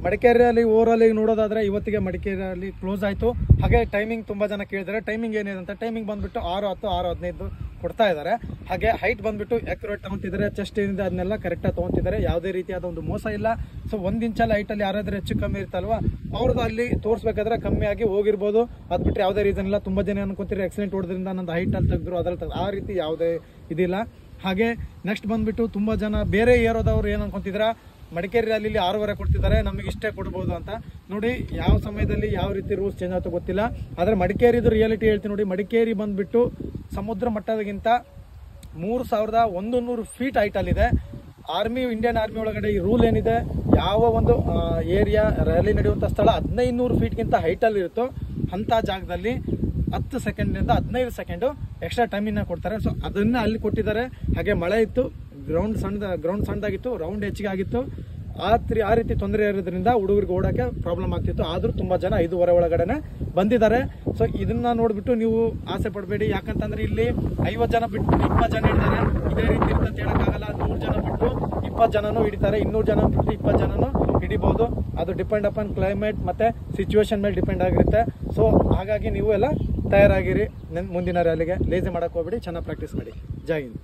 ಮಡಿಕೇರಿಯಲ್ಲಿ ಓವರಾಲ್ ನೋಡೋದಾದ್ರೆ ಇವತ್ತಿಗೆ ಮಡಿಕೇರಿಯಲ್ಲಿ ಕ್ಲೋಸ್ ಆಯಿತು. ಹಾಗೆ ಟೈಮಿಂಗ್ ತುಂಬ ಜನ ಕೇಳಿದ್ದಾರೆ. ಟೈಮಿಂಗ್ ಏನಿದೆ ಅಂತ, ಟೈಮಿಂಗ್ ಬಂದುಬಿಟ್ಟು 6:10 6:15 ಕೊಡ್ತಾ ಇದ್ದಾರೆ. ಹಾಗೆ ಹೈಟ್ ಬಂದುಬಿಟ್ಟು ಆ್ಯಕ್ಯುರೇಟ್ ತೊಗೊತಿದ್ದಾರೆ, ಚೆಸ್ಟ್ ಏನಿದೆ ಅದನ್ನೆಲ್ಲ ಕರೆಕ್ಟಾಗಿ ತೊಗೊತಿದ್ದಾರೆ. ಯಾವುದೇ ರೀತಿಯಾದ ಒಂದು ಮೋಸ ಇಲ್ಲ. ಸೊ 1 ಇಂಚಲ್ಲಿ ಹೈಟಲ್ಲಿ ಯಾರಾದರೂ ಹೆಚ್ಚು ಕಮ್ಮಿ ಇರ್ತಲ್ವ ಅವ್ರದ್ದು ಅಲ್ಲಿ ತೋರಿಸ್ಬೇಕಾದ್ರೆ ಕಮ್ಮಿ ಆಗಿ ಹೋಗಿರ್ಬೋದು. ಅದು ಬಿಟ್ಟರೆ ಯಾವುದೇ ರೀಸನ್ ಇಲ್ಲ. ತುಂಬ ಜನ ಅನ್ಕೊಂತೀರಿ ಆಕ್ಸಿಡೆಂಟ್ ಹೊಡೆದ್ರಿಂದ ನಂದು ಹೈಟಲ್ಲಿ ತೆಗೆದ್ರು ಅದ್ರಲ್ಲಿ ಆ ರೀತಿ ಯಾವುದೇ ಇದಿಲ್ಲ. ಹಾಗೆ ನೆಕ್ಸ್ಟ್ ಬಂದುಬಿಟ್ಟು ತುಂಬ ಜನ ಬೇರೆ ಏರೋದವ್ರು ಏನು ಅನ್ಕೊಂತಿದ್ರ ಮಡಿಕೇರಿ ರ್ಯಾಲಿಲಿ 6:15 ಕೊಡ್ತಿದ್ದಾರೆ, ನಮಗೆ ಇಷ್ಟೇ ಕೊಡ್ಬೋದು ಅಂತ. ನೋಡಿ ಯಾವ ಸಮಯದಲ್ಲಿ ಯಾವ ರೀತಿ ರೂಲ್ಸ್ ಚೇಂಜ್ ಆಗುತ್ತೋ ಗೊತ್ತಿಲ್ಲ. ಆದರೆ ಮಡಿಕೇರಿದು ರಿಯಾಲಿಟಿ ಹೇಳ್ತೀನಿ ನೋಡಿ. ಮಡಿಕೇರಿ ಬಂದುಬಿಟ್ಟು ಸಮುದ್ರ ಮಟ್ಟದಗಿಂತ 3100 ಫೀಟ್ ಹೈಟಲ್ಲಿದೆ. ಇಂಡಿಯನ್ ಆರ್ಮಿ ಒಳಗಡೆ ಈ ರೂಲ್ ಏನಿದೆ, ಯಾವ ಒಂದು ಏರಿಯಾ ರ್ಯಾಲಿ ನಡೆಯುವಂಥ ಸ್ಥಳ 1500 ಫೀಟ್ಗಿಂತ ಹೈಟಲ್ಲಿ ಇರುತ್ತೋ ಅಂಥ ಜಾಗದಲ್ಲಿ 10 ಸೆಕೆಂಡ್ನಿಂದ 15 ಸೆಕೆಂಡು ಎಕ್ಸ್ಟ್ರಾ ಟೈಮಿನ ಕೊಡ್ತಾರೆ. ಸೊ ಅದನ್ನು ಅಲ್ಲಿ ಕೊಟ್ಟಿದ್ದಾರೆ. ಹಾಗೆ ಮಳೆ ಇತ್ತು, ಗ್ರೌಂಡ್ ಸಣ್ಣದಾಗಿತ್ತು, ರೌಂಡ್ ಹೆಚ್ಚಿಗೆ ಆಗಿತ್ತು. ಆ ರೀತಿ ತೊಂದರೆ ಇರೋದ್ರಿಂದ ಹುಡುಗರಿಗೆ ಓಡೋಕ್ಕೆ ಪ್ರಾಬ್ಲಮ್ ಆಗ್ತಿತ್ತು. ಆದರೂ ತುಂಬ ಜನ 5:15 ಒಳಗಡೆ ಬಂದಿದ್ದಾರೆ. ಸೊ ಇದನ್ನ ನೋಡಿಬಿಟ್ಟು ನೀವು ಆಸೆ ಪಡಬೇಡಿ. ಯಾಕಂತಂದ್ರೆ ಇಲ್ಲಿ 50 ಜನ ಬಿಟ್ಟು 20 ಜನ ಹಿಡಿತಾರೆ. ಇದೇ ರೀತಿ ಇರ್ತಂತ ಹೇಳೋಕ್ಕಾಗಲ್ಲ. 100 ಜನ ಬಿಟ್ಟು 20 ಜನನೂ ಹಿಡಿತಾರೆ, 200 ಜನ ಬಿಟ್ಟು 20 ಜನನೂ ಹಿಡಿಬೋದು. ಅದು ಡಿಪೆಂಡ್ ಅಪಾನ್ ಕ್ಲೈಮೇಟ್ ಮತ್ತು ಸಿಚುವೇಶನ್ ಮೇಲೆ ಡಿಪೆಂಡ್ ಆಗಿರುತ್ತೆ. ಸೊ ಹಾಗಾಗಿ ನೀವು ಎಲ್ಲ ತಯಾರಾಗಿರಿ ಮುಂದಿನ ರ್ಯಾಲಿಗೆ. ಲೇಜಿ ಮಾಡೋಕ್ಕೆ ಹೋಗ್ಬೇಡಿ, ಚೆನ್ನಾಗಿ ಪ್ರಾಕ್ಟೀಸ್ ಮಾಡಿ. ಜೈ ಹಿಂದ್.